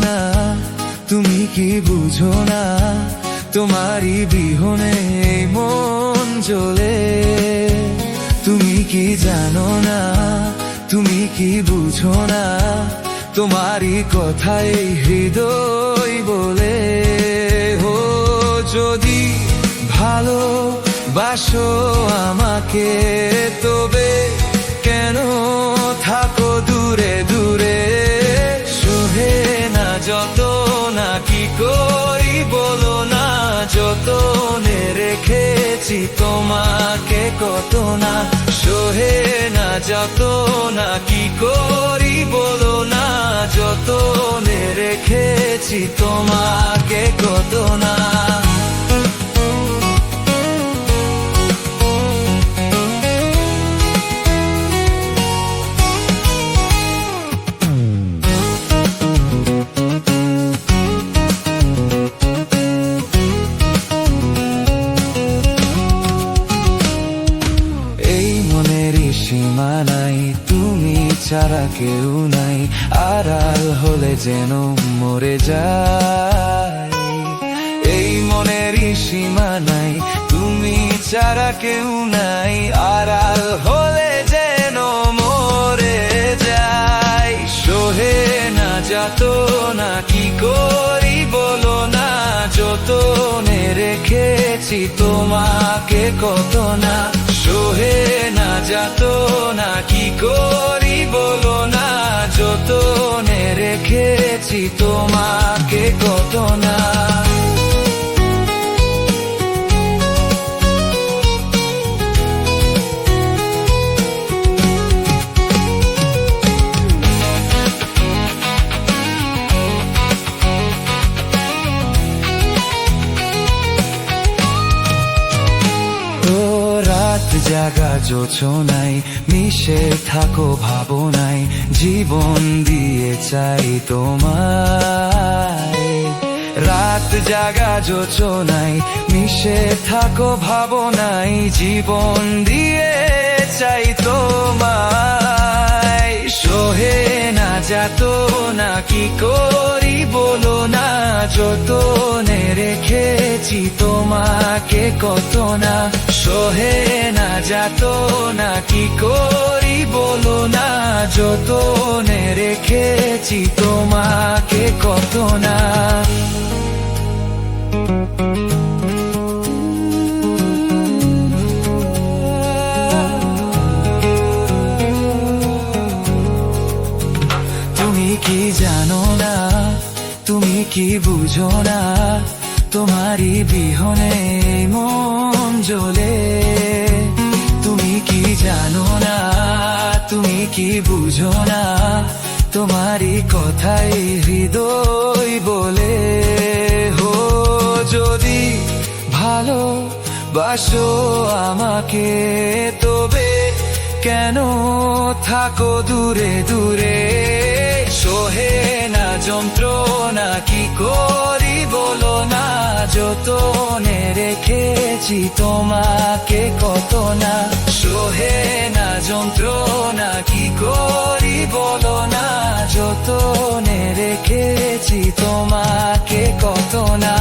না, তুমি কি বুঝো না, তোমারই বিহনে এই মন জ্বলে। তুমি কি জানো না, তুমি কি বুঝো না, তোমারই কথাই হৃদয় বলে। ও যদি ভালোবাসো আমাকে, তবে কেন থাকো দূরে দূরে। সহে না যত না কি করি বলো না, যতনে রেখেছি তোমাকে কত না। সহে না যত না কি করি বলো না, যতনে রেখেছি তোমাকে কত না। সীমা নাই, তুমি ছাড়া কেউ নাই, আড়াল হলে যেন মরে যায়। এই মনেরই সীমা নাই, তুমি ছাড়া কেউ নাই, আড়াল হলে যেন মরে যায়। সহে না যাত না কি করি বলো না, যতনে রেখেছি তোমাকে কত না। সহে না যাত না কি করি বলো না, যতনে রেখেছি তোমাকে কত না। জাগা জোছনাই মিশে থাকো ভাবনাই, জীবন দিয়ে চাই তোমায়। রাত জাগা জোছনাই মিশে থাকো ভাবনাই, জীবন দিয়ে চাই তোমায়। সহে না যাত না কি করি বলো না, যতনে রেখেছি তোমাকে কত না। সহে না যাত না কি করি বলো না, যতনে রেখেছি তোমাকে কত না। তুমি কি জানো না, তুমি কি বুঝো না, তোমারই বিহনে মন জ্বলে। তুমি কি জানো না, তুমি কি বুঝো না, তোমারই কথাই হৃদয় বলে। হো যদি ভালোবাসো আমাকে, তবে কেন থাকো দূরে দূরে। সহে না যন্ত্রণা কি করি বলো না, যতনে রেখেছি তোমাকে কত না। সহে না যন্ত্রণা কি করি বলো না, যতনে রেখেছি তোমাকে কত না।